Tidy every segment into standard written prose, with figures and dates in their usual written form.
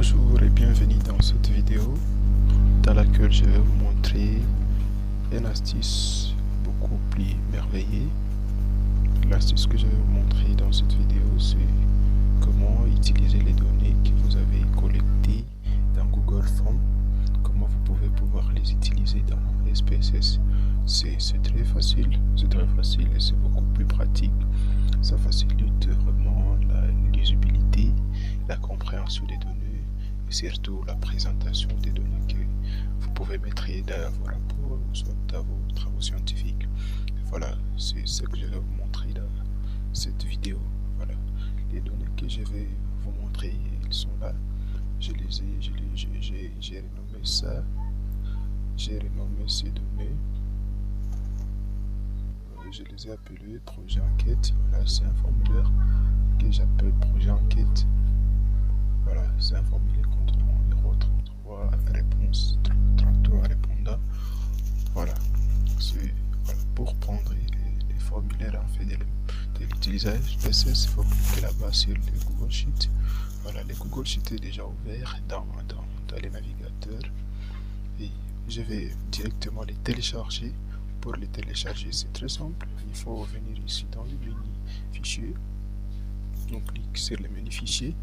Bonjour et bienvenue dans cette vidéo dans laquelle je vais vous montrer une astuce beaucoup plus merveilleuse. L'astuce que je vais vous montrer dans cette vidéo, c'est comment utiliser les données que vous avez collectées dans Google Forms, comment vous pouvez pouvoir les utiliser dans SPSS. C'est très facile et c'est beaucoup plus pratique. Ça facilite vraiment la lisibilité, la compréhension des données et surtout la présentation des données que vous pouvez mettre dans vos rapports ou soit dans vos travaux scientifiques. Voilà, c'est ce que je vais vous montrer dans cette vidéo. Voilà, les données que je vais vous montrer, elles sont là. J'ai renommé ça. J'ai renommé ces données. Je les ai appelés projet enquête. Voilà, c'est un formulaire que j'appelle projet enquête. Voilà, c'est un formulaire contenant 033 réponses, 33 répondants. Voilà, c'est pour prendre les formulaires en fait de l'utilisation SPSS, il faut cliquer là-bas sur les Google Sheets. Voilà, les Google Sheets est déjà ouvert dans les navigateurs et je vais directement les télécharger. Pour les télécharger, c'est très simple. Il faut venir ici dans le menu fichier. On clique sur le menu fichier.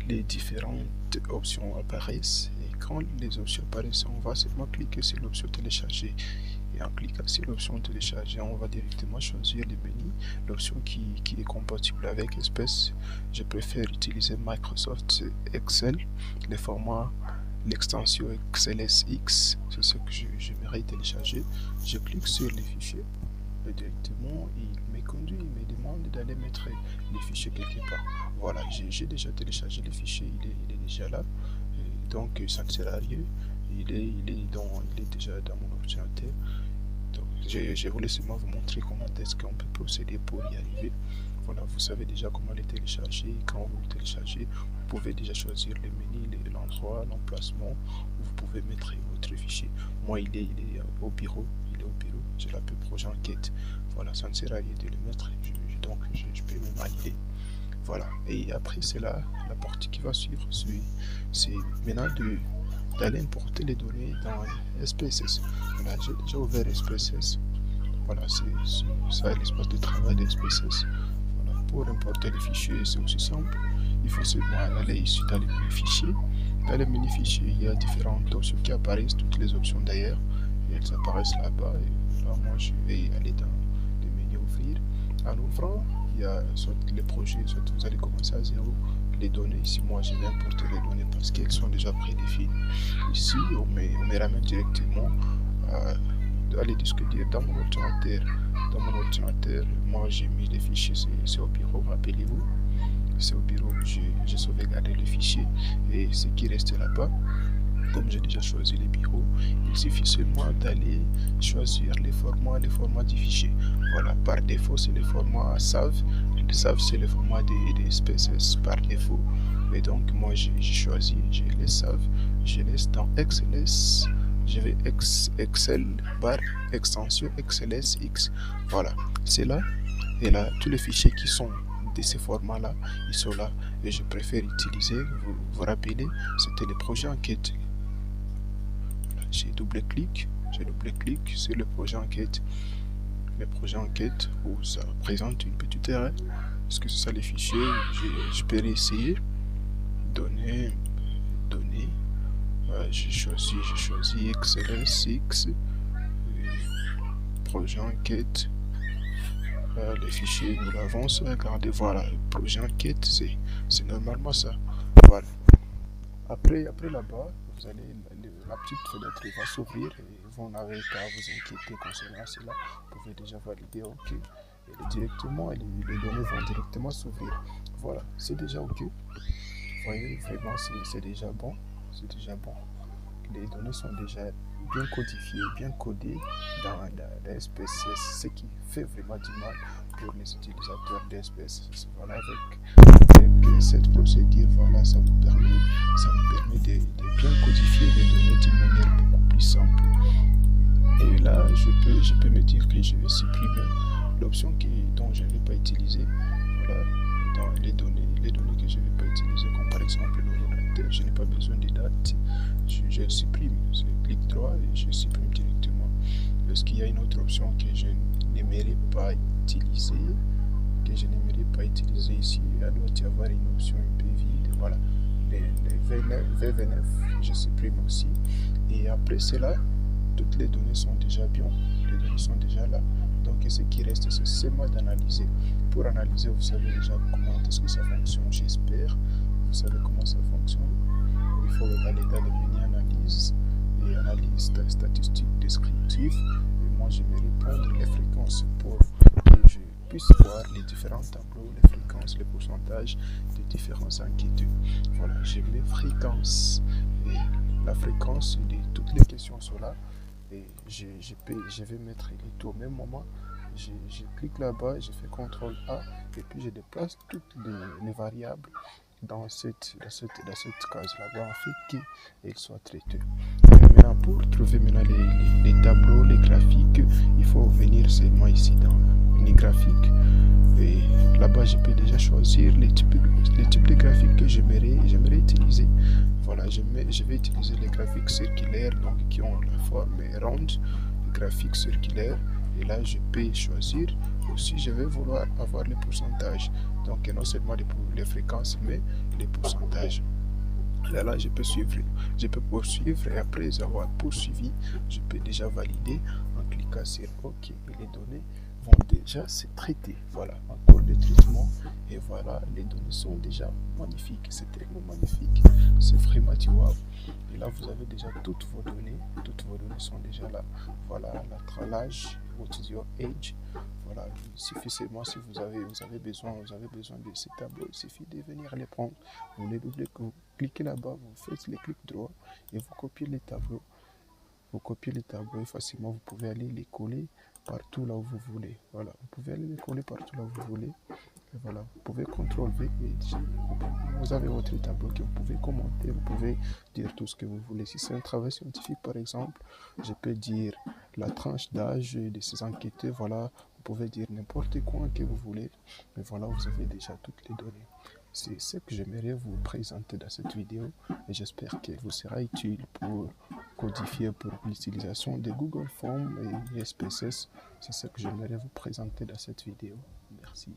Les différentes options apparaissent. Et quand les options apparaissent, on va seulement cliquer sur l'option télécharger. Et en cliquant sur l'option télécharger, on va directement choisir le menu. L'option qui est compatible avec SPSS. Je préfère utiliser Microsoft Excel, le format. L'extension XLSX, c'est ce que j'aimerais télécharger. Je clique sur les fichiers et directement il me conduit, il me demande d'aller mettre les fichiers quelque part. Voilà, j'ai déjà téléchargé les fichiers, il est déjà là, et donc ça ne sert à rien. Il est déjà dans mon ordinateur. Donc je voulais seulement vous montrer comment est-ce qu'on peut procéder pour y arriver. Voilà, vous savez déjà comment les télécharger. Quand vous le téléchargez, vous pouvez déjà choisir le menu, l'endroit, l'emplacement où vous pouvez mettre votre fichier. Moi, il est au bureau. Je l'appelle projet enquête. Voilà, ça ne sert à rien de le mettre. Donc, je peux me manier. Voilà, et après, c'est là la partie qui va suivre. C'est maintenant d'aller importer les données dans SPSS. Voilà, j'ai déjà ouvert SPSS. Voilà, c'est ça l'espace de travail de SPSS. Voilà, pour importer les fichiers, c'est aussi simple. Il faut seulement aller ici dans les menu fichiers. Dans les menu fichiers, il y a différentes options qui apparaissent, toutes les options d'ailleurs. Elles apparaissent là-bas. Et là, moi, je vais aller dans le menu ouvrir. En ouvrant, il y a soit les projets, soit vous allez commencer à zéro. Les données, ici, moi, je vais importer les données parce qu'elles sont déjà prédéfinies. Ici, on me ramène directement à les disques durs dans mon ordinateur. Moi, j'ai mis les fichiers, c'est au bureau, rappelez-vous. C'est au bureau où j'ai sauvegardé les fichiers et ce qui reste là-bas, comme j'ai déjà choisi les bureaux, il suffit seulement d'aller choisir les formats du fichier. Voilà, par défaut c'est le format SAV. Le SAV c'est le format des SPSS par défaut. Et donc moi j'ai choisi, j'ai les SAV, je laisse dans XLS, je vais Excel barre extension XLSX. Voilà, c'est là. Et là, tous les fichiers qui sont de ces formats là, ils sont là et je préfère utiliser, vous rappelez, c'était le projet enquête. J'ai double-clic sur le projet enquête. Le projet enquête où ça présente une petite erreur. Est-ce que c'est ça les fichiers? Je peux réessayer. Données. J'ai choisi XLSX. Projet enquête. Les fichiers, nous l'avons regardé. Voilà, le projet enquête, c'est normalement ça. Voilà. Après là-bas, vous allez la petite fenêtre va s'ouvrir et vous n'avez pas à vous inquiéter concernant cela. Vous pouvez déjà valider OK. Et directement, les données vont directement s'ouvrir. Voilà, c'est déjà OK. Vous voyez, vraiment, c'est déjà bon. Les données sont déjà bien codifiées, bien codées dans la SPSS, ce qui fait vraiment du mal pour les utilisateurs de SPSS. Voilà, avec cette procédure, voilà, ça me permet de bien codifier les données d'une manière beaucoup plus simple. Et là, je peux me dire que je vais supprimer l'option dont je ne vais pas utiliser. Voilà, dans les données que je ne vais pas utiliser, comme par exemple commentaires, je n'ai pas besoin de dates, je supprime, je clique droit et je supprime directement. Est-ce qu'il y a une autre option que je n'aimerais pas utiliser, ici? Il doit y avoir une option un peu vide, voilà, les V29, je supprime aussi. Et après cela, toutes les données sont déjà bien, les données sont déjà là. Donc ce qui reste, c'est seulement d'analyser. Pour analyser, vous savez déjà comment est-ce que ça fonctionne, j'espère. Vous savez comment ça fonctionne. Il faut aller dans le menu analyse et analyse statistique descriptive. Et moi, j'aimerais prendre les fréquences pour que je puisse voir les différents tableaux, les fréquences, les pourcentages des différents enquêtes. Voilà, je mets fréquence. Et la fréquence de toutes les questions sont là. Et je vais mettre les taux au même moment. Je clique là-bas, je fais CTRL A et puis je déplace toutes les variables dans cette case là-bas, en fait qu'elles soient traitées. Et maintenant, pour trouver maintenant les tableaux, les graphiques, il faut venir seulement ici dans les graphiques. Et là-bas, je peux déjà choisir les types de graphiques que j'aimerais utiliser. Voilà, je vais utiliser les graphiques circulaires, donc qui ont la forme ronde, les graphiques circulaires. Et là, je peux choisir aussi, je vais vouloir avoir les pourcentages. Donc, non seulement les fréquences, mais les pourcentages. Là, je peux suivre, je peux poursuivre et après avoir poursuivi, je peux déjà valider en cliquant sur OK. Et les données vont déjà se traiter. Voilà, encore le traitement. Et voilà, les données sont déjà magnifiques. C'est tellement magnifique. C'est vraiment, tu vois. Et là, vous avez déjà toutes vos données. Toutes vos données sont déjà là. Voilà, l'âge, what is your age. Voilà, il suffit seulement si vous avez besoin de ces tableaux, il suffit de venir les prendre. Vous les doublez, vous cliquez là-bas, vous faites les clics droits et vous copiez les tableaux. Vous copiez les tableaux et facilement vous pouvez aller les coller partout là où vous voulez. Voilà, vous pouvez aller les coller partout là où vous voulez. Et voilà, vous pouvez CTRL V et vous avez votre tableau que vous pouvez commenter, vous pouvez dire tout ce que vous voulez. Si c'est un travail scientifique par exemple, je peux dire la tranche d'âge de ces enquêtés, voilà, vous pouvez dire n'importe quoi que vous voulez. Mais voilà, vous avez déjà toutes les données. C'est ce que j'aimerais vous présenter dans cette vidéo et j'espère qu'elle vous sera utile pour codifier pour l'utilisation de Google Forms et SPSS. C'est ce que j'aimerais vous présenter dans cette vidéo. Merci.